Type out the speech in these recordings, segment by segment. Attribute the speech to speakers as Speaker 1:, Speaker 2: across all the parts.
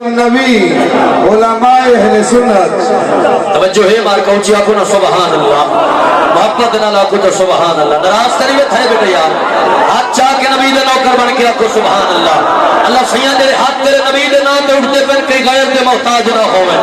Speaker 1: نبی علماء اہل سنت
Speaker 2: توجہ ہے مار کوچی آکو نا سبحان اللہ محبت نہ لاکو تو سبحان اللہ نراز کریت ہے بیٹے یار ہاتھ چاہ کے نبی دے نوکر بن کے آکو سبحان اللہ اللہ سیاں تیرے ہاتھ تیرے نبی دے نام تے اٹھتے پر کئی غیر دے محتاج نہ ہوئے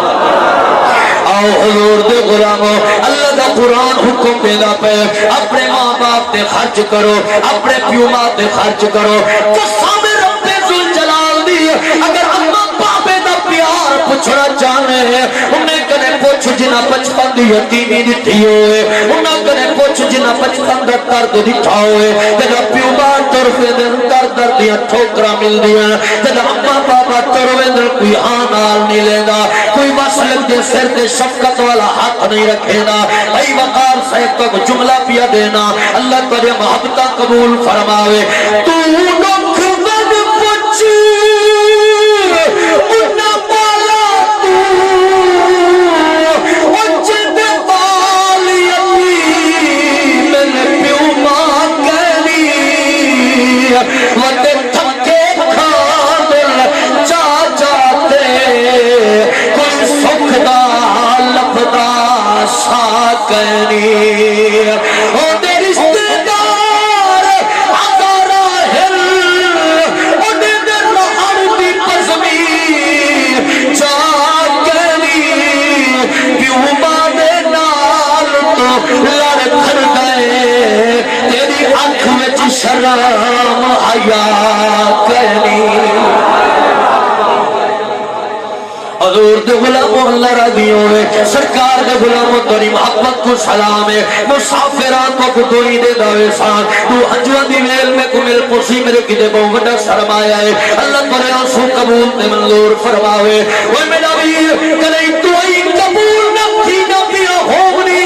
Speaker 2: آؤ حضور دے غلاموں اللہ دا قرآن حکم پیدا پہ اپنے ماں باپ تے خرچ کرو اپنے پیو ماں تے خرچ کرو قسم رب ذوالجلال دی اگر اماں باپے دا پیار پچھڑا جانے ہیں انہیں کنے پوچھ جنا بچپن دی یتیمی دٹھی ہوئے انہیں کنے پوچھ جنا بچپن دا درد دٹھا ہوئے جنا پیو ماں طرفے دن در دیا ٹھوکرا مل دیا جنا اماں بابا طرفے دن کوئی آنال نہیں لینا کوئی مسلک دے سر دے شفقت والا ہاتھ نہیں رکھے نا ای وقار صاحب کو جملہ پیا دینا اللہ تجھے محبتہ قبول فرماوے تو نکھ ود پچھی انہ بالا تو اچھت بالیتی من پیو ماں کہلی وتے تھکے کھادل جا جاتے کوئی سکھ دا لفظہ ساکنی او دے رشتہ دار اگارا ہل او دے در عربی پزمی چاکنی پیو بانے نال تو لڑ کھر گئے تیری آنکھ میں شرم آیا کنی حضور دے غلاموں اللہ راضی ہوئے سرکار دے غلاموں تری محبت کو سلام ہے مسافران کو کتوری دے دعوے سان تو انجوان دی ویل میں کو مل پرسی میرے کتے بہو بڑا سرمایہ ہے اللہ ترے آنسو قبول تے منظور فرماوے وہ میرا ویر کلئی تو ای قبول نہ تھی نہ پیا ہوگنی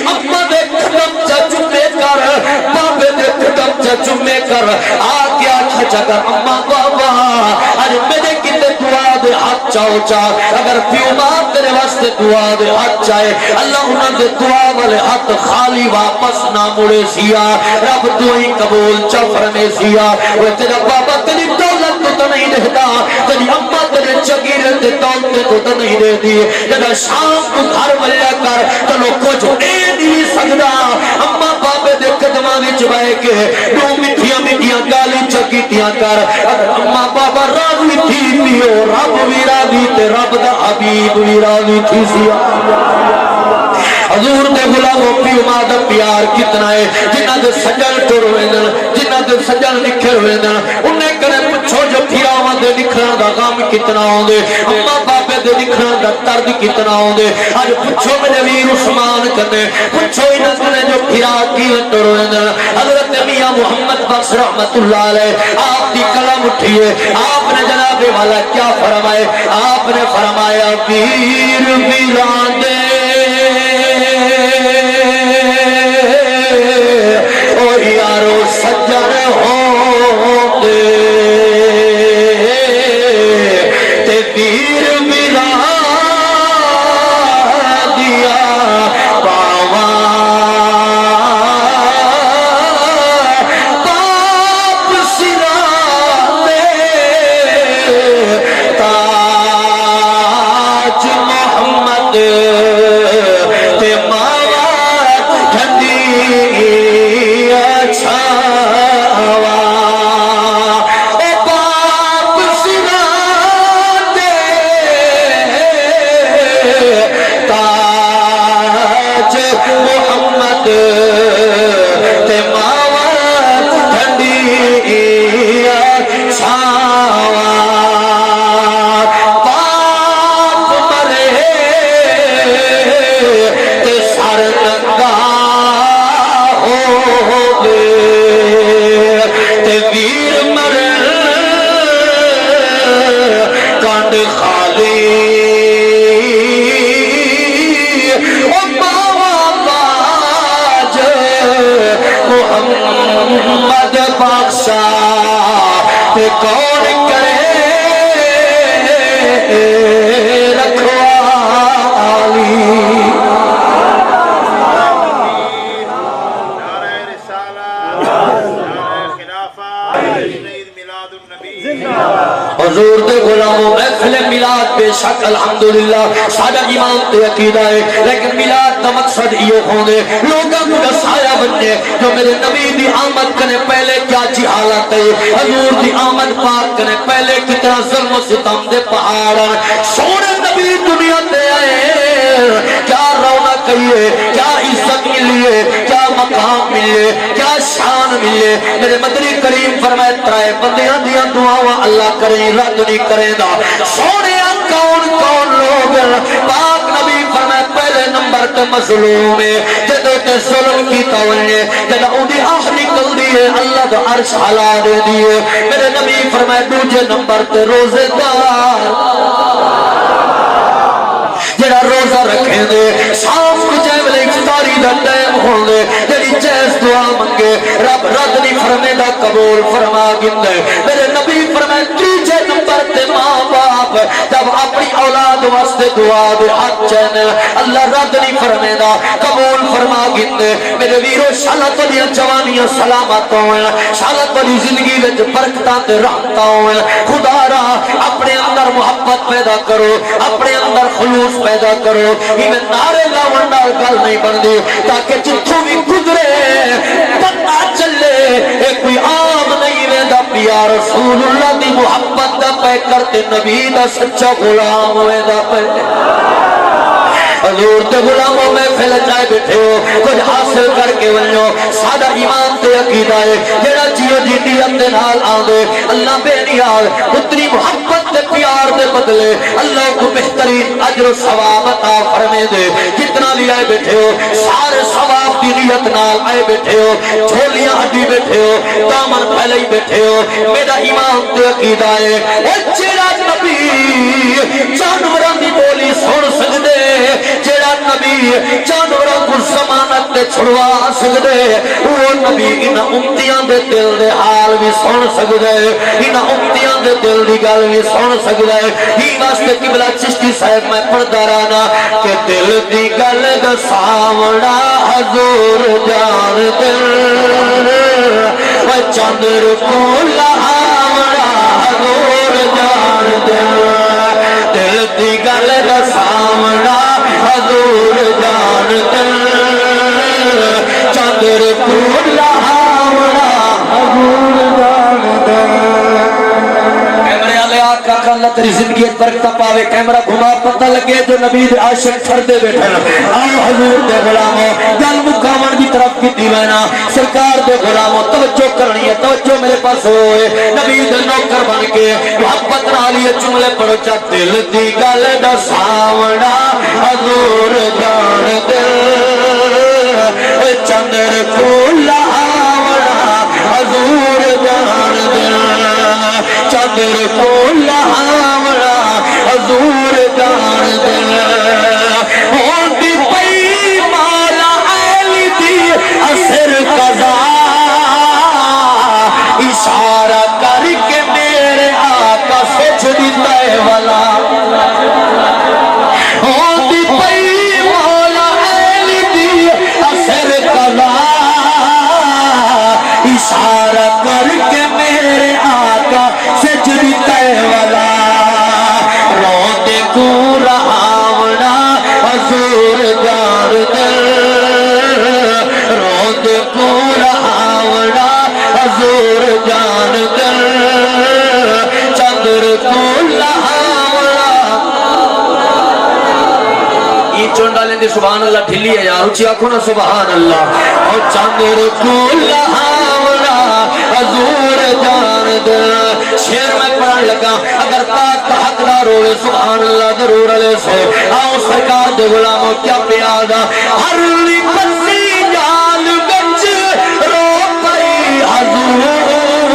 Speaker 2: اما دے قدم چا چمے کر بابے دے قدم چا چمے کر آگیا کھچا کر اما بابا آج میرے کتے دعا دے ہاتھ چاہو چاہ اگر پیو ماں تیرے واسطے دعا دے ہاتھ چاہے اللہ انہوں دے دعا والے ہاتھ خالی واپس نہ مڑے سیا رب دعائی قبول چفر میں سیا وہ تیرا بابا تیری دولت تو نہیں دیتا تیری اممہ تیرے چگیر دے دولت تو نہیں دیتی جب شام کو گھر ملیا کر تلو کچھ اے نہیں سکتا اممہ بابے دے قدمہ وچ بائے کے دو مٹھیاں مٹھیاں گالی چکیتیاں کر اممہ بابا راضی تھی پیو رب بھی راضی تے رب دا حبیب بھی راضی تھی سیا حضور دے غلاموں پیو ماں دا پیار کتنا ہے جنہ دے سجل ٹر ویندن جنہ دے سجل نکھر ویندن انہیں کرے پچھو جو پھیا آماں دے نکھران دا غام کتنا ہوں دے اممہ باپے دے نکھران دا ترد کتنا ہوں دے آج پچھو میں نویر عثمان کرنے پچھو ہی نکھرے جو پھیا کی ٹر ویندن حضرت میاں محمد بخش رحمت اللہ علیہ آپ دی کلم اٹھئے آپ نے جناب والا کیا فرمائے آپ نے فرمایا پیر بیران دے او یارو سجن ہوں دے تے پیر ملا دیا باوا باپ سنا دے تاج محمد تے ماوا ٹھنڈی محمد بادشاہ تے کون کرے رکھوالی
Speaker 3: نعرہ رسالہ نعرہ خلافہ عید میلاد النبی
Speaker 2: حضور دے غلاموں محفل میلاد بے شک الحمدللہ ساڈا ایمان تے عقیدہ ہے لیکن میلاد دا مقصد یہ ہوندے لوگاں کو دسایا بنے جو میرے نبی دی آمد کنے پہلے کیا جی حالت ہے حضور دی آمد پاک کنے پہلے کتنا ظلم و ستم دے پہاڑ سونے نبی دنیا تے آئے کیا رونق ہے کیا عزت ملیے کیا مقام ملے کیا شان ملے میرے مدنی کریم فرمائے ترائے بندیاں دیا دعاواں اللہ کریں رد نہیں کرے دا سونے کون کون لوگ پاک نبی فرمائے پہلے نمبر تے مظلوم ہے جدو تے ظلم کی توجہ جدو اندی آہ نکل دیئے اللہ دا عرش حلا دے دیئے میرے نبی فرمائے دوجہ نمبر تے روزے دار جڑا روزہ رکھیں دے شام کو جائے افطاری دا ٹائم ہوں دے جڑی جیس دعا منگے رب رد نہیں فرمے دا قبول فرما گندے میرے نبی فرمائے تیجے نمبر تے ماں باپ جب اپنی اولاد واسطے دعا دے حق چین اللہ رد نہیں فرمے دا قبول فرما گندے میرے ویرو شالت دیا جوانیاں سلامت ہوئے شالت دی زندگی وچ برکتاں تے رحمتاں ہوئے خدا را اپنے اندر محبت پیدا کرو اپنے اندر خلوص پیدا کرو ہی میں نعرے لاؤن نال گل نہیں بن دی تاکہ جتھوں بھی گزرے پتہ چلے ایک کوئی عام نہیں ویندا پیا رسول اللہ دی محبت دا پے کرتے نبی دا سچا غلام ویندا پے حضور تے غلاموں میں پھیل جائے بیٹھے ہو کچھ حاصل کر کے ونجو سادہ ایمان تے عقیدہ ہے جیڑا جیو جی نیت دے نال آندے اللہ بے نیاز اتنی محبت تے پیار دے بدلے اللہ کو بہترین اجر و ثواب عطا فرمے دے جتنا بھی آئے بیٹھے ہو سارے ثواب دی نیت نال آئے بیٹھے ہو جھولیاں ہڈی بیٹھے ہو دامن پھیلے بیٹھے ہو میرا ایمان تے عقیدہ ہے اے جیڑا نبی جانوراں دی بولی سن سکدے جیڑا نبی جانوراں کو ضمانت تے چھڑوا سکدے وہ نبی انہاں امتیاں دے دل دے حال بھی سن سکدے انہاں امتیاں دے دل دی گل بھی سن سکدے ہی واسطے قبلہ چشتی صاحب میں پڑھدا رہنا کہ دل دی گل دساونا حضور جان دل وہ چندر کو لہاونا حضور جان دل دل دی گل دساونا حضور جان دل چندر کو لہاونا حضور جان دل کیمرے آلے آقا کا اللہ تیری زندگی برکتہ پاوے کیمرہ گھما پتہ لگے جو نبی دے عاشق چھردے بیٹھے آؤ حضور دے غلاموں گل مقامن کی طرف کی دیوانا سرکار دے غلاموں توجہ کرنی ہے توجہ میرے پاس ہوئے نبی دے نوکر بن کے محبت رالی جملے پڑھو چا دل دی گل دا سامنا حضور جان دل چندر کو لہاونا حضور جان دل چندر کو لہاونا حضور جان دل ہوندی پئی مالا علی دی اثر قضا اشارہ کر کے میرے آقا سجدی تے والا ہوندی پئی مولا علی دی اثر قضا اشارہ کر کے میرے آقا سجدی تے والا روندے کو رہاونا حضور جان دل روندے کو رہاونا حضور جان دل چندر کو لہاونا یہ چونڈا لیندے سبحان اللہ ڈھلی ہے یار اچھی آنکھوں نا سبحان اللہ اور چندر کو لہاونا حضور جان دل شیر میں پڑھن لگا اگر پاک کا حقدار ہوئے سبحان اللہ ضرور علیہ سے آؤ سرکار دے غلاموں کیا پیادا ہر پسی جال بچ رو پئی حضور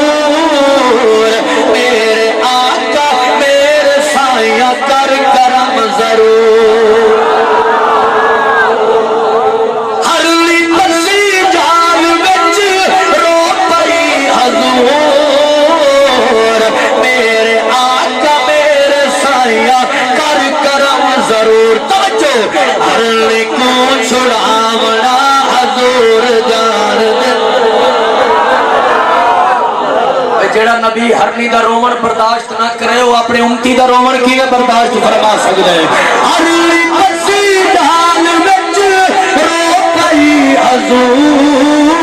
Speaker 2: میرے آقا میرے سائیہ کر کرم ضرور ہر پسی جال بچ رو پئی حضور میرے آقا میرے سائیہ کر کرم ضرور توجہ ہر کو چھڑاونا حضور جان دل جیڑا نبی ہرنی دا رومن برداشت نہ کرے وہ اپنے امتی دا رومن کیویں برداشت فرما سکدا ہے ہرنی پسی ڈال وچ رو پئی حضور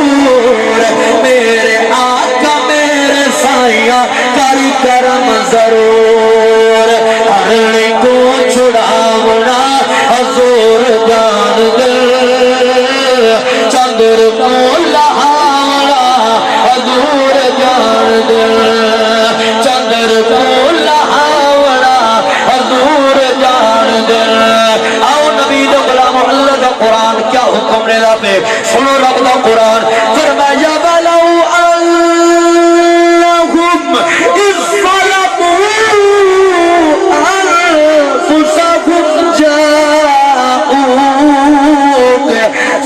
Speaker 2: میرے آقا میرے سائیاں کر کرم ضرور ہرنی کو چھڑاونا حضور جان دے چندر کو لہاونا حضور جان دے چندر کو لہاونا حضور جان دے آؤ نبی دا غلام اللہ دا قرآن کیا حکم نے پہ سنو رب دا قرآن فرمایا ولو انہم اذ ظلموا انفسهم جاءوك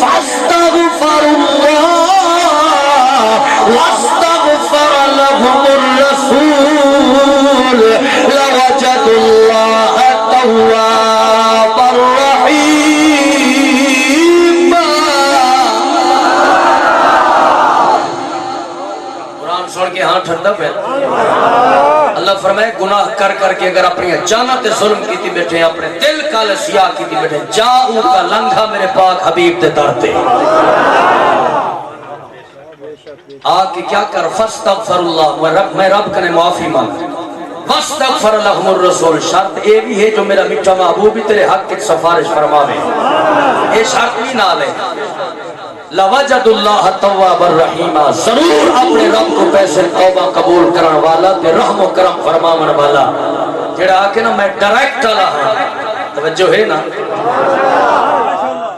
Speaker 2: فاستغفر الله واستغفر لهم الرسول لوجدوا الله توابا رحيما قرآن سن کے ہاں ٹھنڈا پہ اللہ فرمائے گناہ کر کر کے اگر اپنی جانت ظلم کی تھی بیٹھے اپنے دل کا لسیاہ کی تھی بیٹھے جاؤ کا لنگھا میرے پاک حبیب دے درتے آکے کیا کر فاستغفر اللہ میں رب کنے معافی مانگ واستغفر لهم الرسول شرط اے بھی ہے جو میرا میٹھا محبوب بھی تیرے حق کی سفارش فرماوے یہ شرط بھی نہ لے لوجد اللہ تواب الرحیم ضرور اپنے رب کو پیسے توبہ قبول کرن والا تے رحم و کرم فرماون والا جڑا آکے نا میں ڈائریکٹ آلا ہاں توجہ ہے نا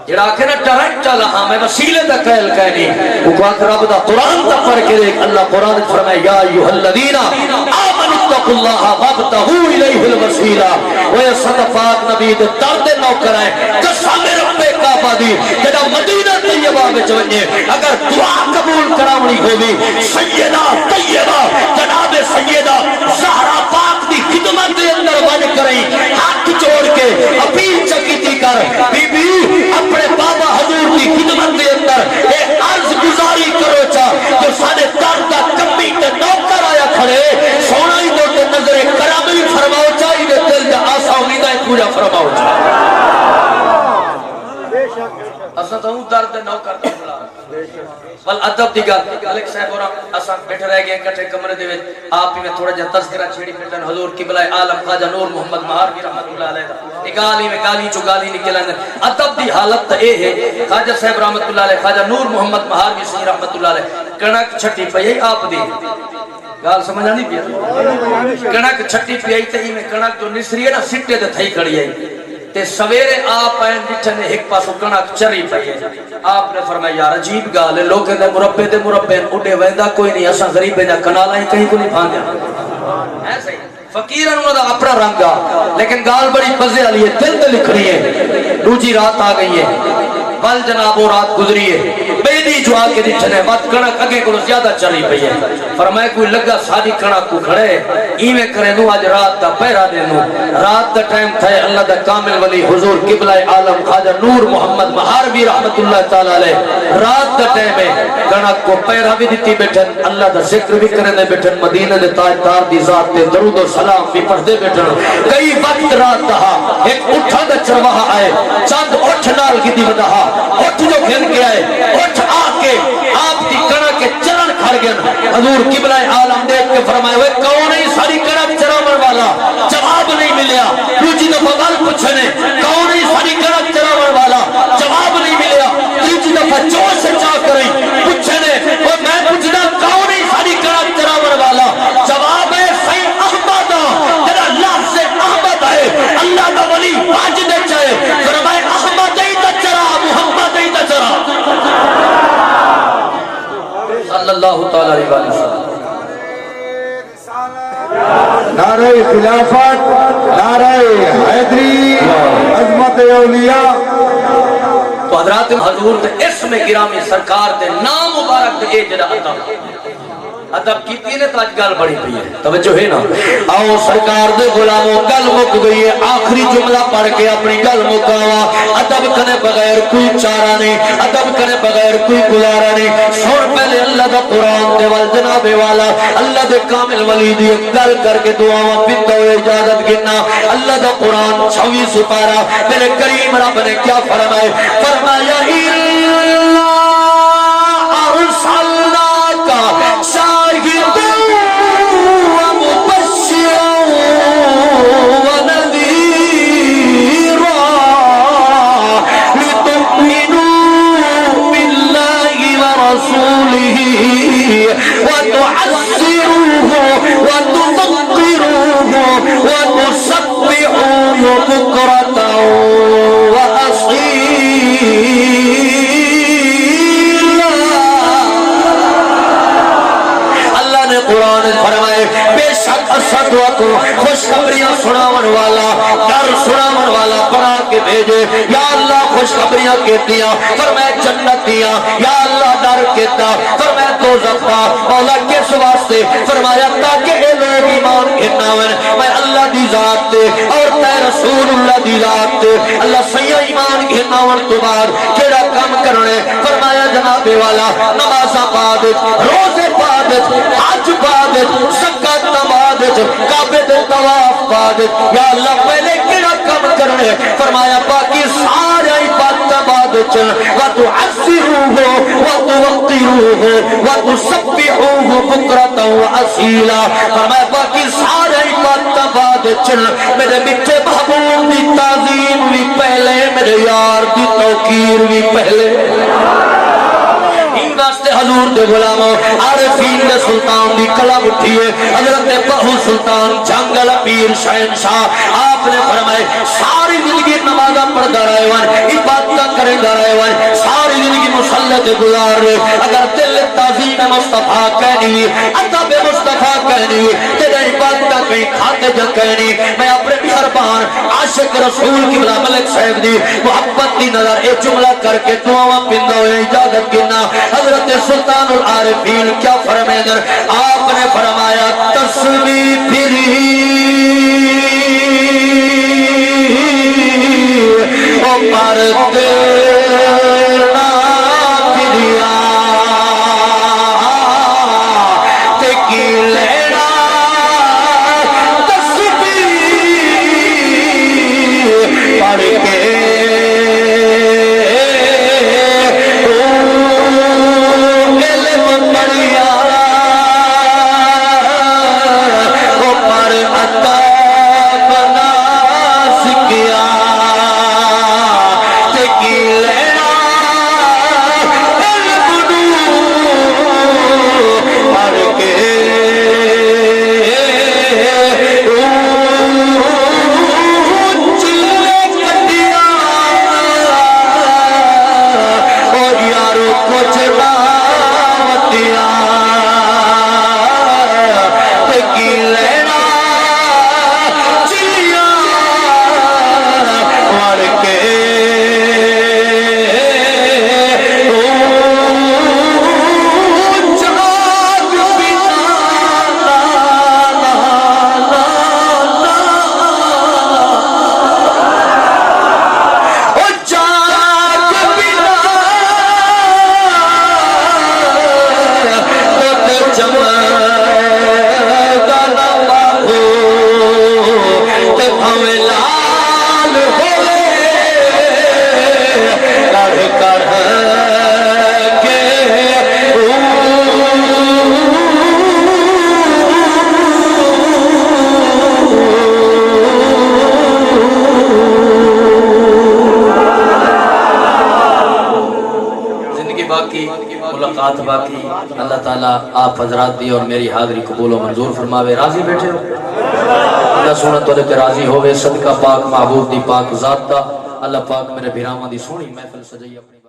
Speaker 2: جڑا آکے نا ڈائریکٹ آلا ہاں میں وسیلے دا قیل کہنی وہ کو آکے رب دا قرآن دا پر کرے اللہ قرآن فرمائے یا ایوہ الذین آمنوا اتقوا اللہ وابتغوا الیہ الوسیلہ وہ صدفات نبی دے درد نو کرائے قسم رب کعبہ دی جڑا مدینہ طیبہ میں چونجے اگر دعا قبول کراونی ہوگی سیدہ طیبہ جناب سیدہ زہرا پاک دی خدمت دے اندر بن کریں ہاتھ جوڑ کے اپیل چکیتی کر بی بی اپنے بابا حضور کی خدمت دے اندر اے عرض گزاری کرو چا جو سارے در دا کمی تے نوکر آیا کھڑے سونا ہی دو تے نظر کرامی فرماؤ چا ہی دے دل دا آسا امیدہ پوجا فرماؤ چا اساں تو درد نوکر دا بلا بل ادب دی گل الک صاحب اور اساں بیٹھے رہ گئے اکٹھے کمرے دے وچ آپ ہی میں تھوڑا جہا تذکرہ چھیڑی پھرن حضور قبلہ عالم خواجہ نور محمد مہاروی رحمۃ اللہ علیہ دا گالی میں گالی چو گالی نکل آئے ادب دی حالت تا اے ہے خواجہ صاحب رحمۃ اللہ علیہ خواجہ نور محمد مہاروی سی رحمۃ اللہ علیہ کنک چھٹی پئی آپ دی گال سمجھ نہیں پیا کنک چھٹی پئی تے ای میں کنک جو نسری ہے نا سٹے تے تھئی کھڑی ہے تے سویرے آپ آئین بچھن نے ایک پاسو کنک چری پئی ہے آپ نے فرمایا یار عجیب گال ہے لوگ دے مربے اڈے ویندا کوئی نہیں اساں غریب ہے کنالا ہی کہیں کو نہیں پھاندیا ہے صحیح فقیرن انہوں دا اپنا رنگا لیکن گال بڑی مزے والی ہے دل تے لکھ رہی ہے دوجی رات آ گئی ہے بل جناب وہ رات گزری ہے بیدی جو آکے دچھنے وقت کنک اگے کو زیادہ چلی پئی ہے فرمائے کوئی لگا ساری کنک کو کھڑے ایویں کرے نو آج رات دا پہرا دے نو رات دا ٹائم تھا اللہ دا کامل ولی حضور قبلہ عالم خواجہ نور محمد مہاروی رحمت اللہ تعالی علیہ رات دا ٹائم ہے کنک کو پہرا بھی دیتی بیٹھن اللہ دا ذکر بھی کرنے بیٹھن مدینہ دے تاجدار دی ذات تے درود و سلام بھی پڑھدے بیٹھن کئی وقت رات دہا ایک اٹھا دا چرواہا آئے چند اٹھ نال کی دی ودہا اٹھ جو گھن کے آئے اٹھ آکے آپ کی کنک کے چرن کھڑ گئن حضور قبلہ عالم دیکھ کے فرمائے ہوئے کون ہے ساری کنک چرامن والا جواب نہیں ملیا دوجی دفعہ گل پوچھنے کون ہے ساری کنک چرامن والا جواب نہیں ملیا تیجی دفعہ جوش سے چاہ کریں پوچھنے وہ میں پوچھنا کون ہے ساری کنک چرامن والا جواب ہے سید احمد تیرا لفظ احمد ہے اللہ کا ولی واجد چاہے فرمائے احمد ہی تا چرا محمد ہی تا چرا صلی اللہ تعالی علیہ وسلم
Speaker 1: نعرہ خلافت نعرہ حیدری عظمت اولیاء
Speaker 2: تو حضرات حضور دے اسم گرامی سرکار دے نام مبارک دے جڑا عطا ادب کیتی نے تو اج گل بڑی پئی ہے توجہ ہے نا آؤ سرکار دے غلاموں گل مک گئی ہے آخری جملہ پڑھ کے اپنی گل مکاوا ادب کرنے بغیر کوئی چارہ نہیں ادب کرنے بغیر کوئی گزارا نہیں سن پہلے اللہ دا قرآن دے وال جناب والا اللہ دے کامل ولی دی گل کر کے دعاواں پیندا ہوئے اجازت گنا اللہ دا قرآن 26 سپارہ میرے کریم رب نے کیا فرمایا خوشخبریاں سناون والا ڈر سناون والا بنا کے بھیجے یا اللہ خوشخبریاں کہتیاں فرمایا جنت دیاں یا اللہ ڈر کہتا فرمایا دوزخ دا مولا کس واسطے فرمایا تاکہ اے لوگ ایمان گھناون میں اللہ دی ذات تے اور تے رسول اللہ دی ذات تے اللہ سیا ایمان گھناون تو بعد کیڑا کام کرنے فرمایا جناب والا نمازاں بعد روزے بعد حج بعد زکات بعد کعبے دے طواف بعد یا اللہ پہلے کیڑا کام کرنے فرمایا باقی سارے عبادت بعد چل وتعزروه وتوقروه وتسبحوه بکرۃ واصیلا فرمایا باقی سارے عبادت بعد چل میرے میٹھے محبوب دی تعظیم بھی پہلے میرے یار دی توقیر بھی پہلے واسطے حضور دے غلاموں عارفین دے سلطان دی کلام اٹھیے حضرت بہو سلطان جنگل پیر شہنشاہ آپ نے فرمائے ساری زندگی نمازاں پڑھدا رہے ون عبادت کردا رہے ون ساری زندگی مصلی تے گزار رہے اگر دل تعظیم مصطفیٰ کہنی ادب مصطفیٰ کہنی تیرے عبادت کہیں کھاتے جا کہنی میں اپنے مہربان عاشق رسول کی بلا ملک صاحب دی محبت دی نظر ایک جملہ کر کے دعاواں پیندا ہوئے اجازت گنا حضرت سلطان العارفین کیا فرمائے آپ نے فرمایا تسبیح پھری او مرد نہ پھریا تکی لینا تسبیح پڑھ کے ملاقات باقی اللہ تعالیٰ آپ حضرات دی اور میری حاضری قبول و منظور فرماوے راضی بیٹھے ہو اللہ سونا تو لے کے راضی ہوئے صدقہ پاک محبوب دی پاک ذات دا اللہ پاک میرے بھیرامان دی سونی محفل سجائی اپنی